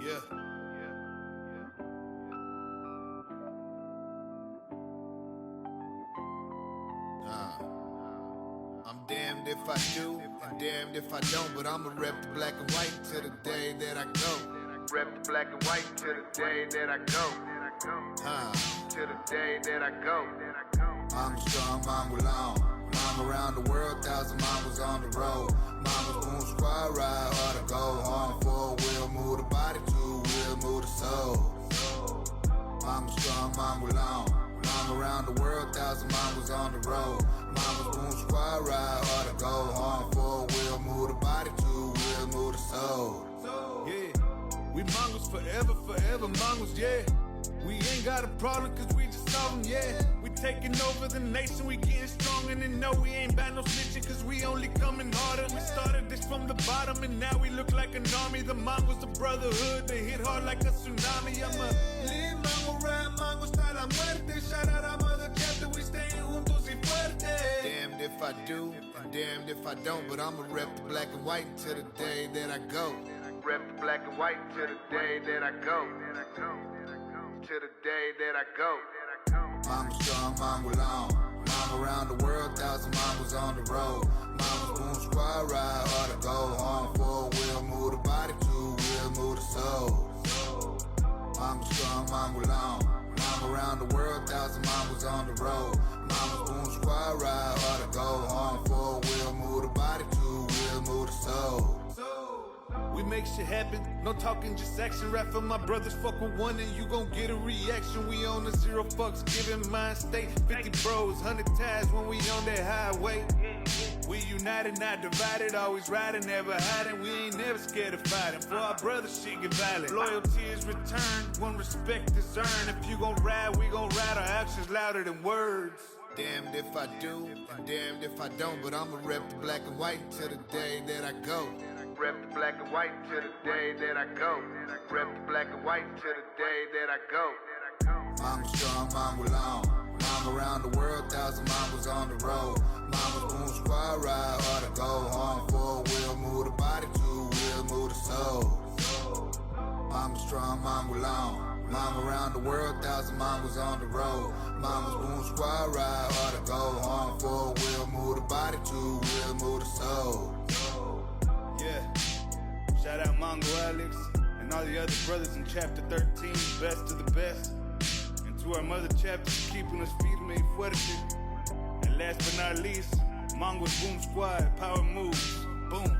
Yeah. I'm damned if I do, and damned if I don't, but I'ma rep the black and white till the day that I go. Rep the black and white till the day that I go. Till the day that I go. I'm a strong Mongol on. Mama around the world, 1,000 Mongols on the road. Mama's boom squad ride hard to go home. 4-wheel, move the body, 2-wheel, move the soul. I'm a strong Mongol on. Mama around the world, 1,000 Mongols on the road. Mama's boom squad ride hard to go home. 4-wheel, move the body, 2-wheel, move the soul. Yeah, we Mongols forever, forever Mongols, yeah. We ain't got a problem cause we just solve them, yeah. We taking over the nation, we getting strong, and no, we ain't about no snitching cause we only coming harder. We started this from the bottom and now we look like an army. The Mongols, the brotherhood, they hit hard like a tsunami. I'm a lead Mongol, ride Mongol style, I'm muerte. Shout out our mother chapter, we staying juntos y fuerte. Damned if I do, and damned if I don't, but I'ma rep the black and white till the day that I go. Rep the black and white till the day that I go. Till the day that I go. I'm a strong Mongol on. Mama around the world, 1,000 Mongols on the road. Mama's boom squad ride hard to go home. 4-wheel, move the body, 2-wheel, move the soul. I'm a strong Mongol on. Mama around the world, 1,000 Mongols on the road. Mama's boom squad ride hard to go home. 4-wheel, move the body, 2-wheel, move the soul. We make shit happen, no talking, just action. Rap for my brothers, fuck with one and you gon' get a reaction. We on the 0 fucks, giving mind state. 50 bros, 100 ties when we on that highway. We united, not divided, always riding, never hiding. We ain't never scared of fighting. For our brothers, shit get violent. Loyalty is returned when respect is earned. If you gon' ride, we gon' ride. Our actions louder than words. Damned if I do, and damned if I don't, but I'ma rep the black and white till the day that I go. Rep the black and white till the day that I go. Rep the black and white till the day that I go. I'm a strong Mongol on. Mama around the world, 1,000 Mongols on the road. Mama's boom squad ride hard to go home. 4-wheel, move the body, 2-wheel, move the soul. I'm a strong Mongol on. Mama around the world, 1,000 Mongols on the road. Mama's boom squad ride hard to go home. 4-wheel, move the body, 2-wheel, move the soul. Yeah, shout out Mongol Alex and all the other brothers in chapter 13, best of the best. And to our mother chapter, keeping us firme y fuerte. And last but not least, Mongols Boom Squad, power moves, boom.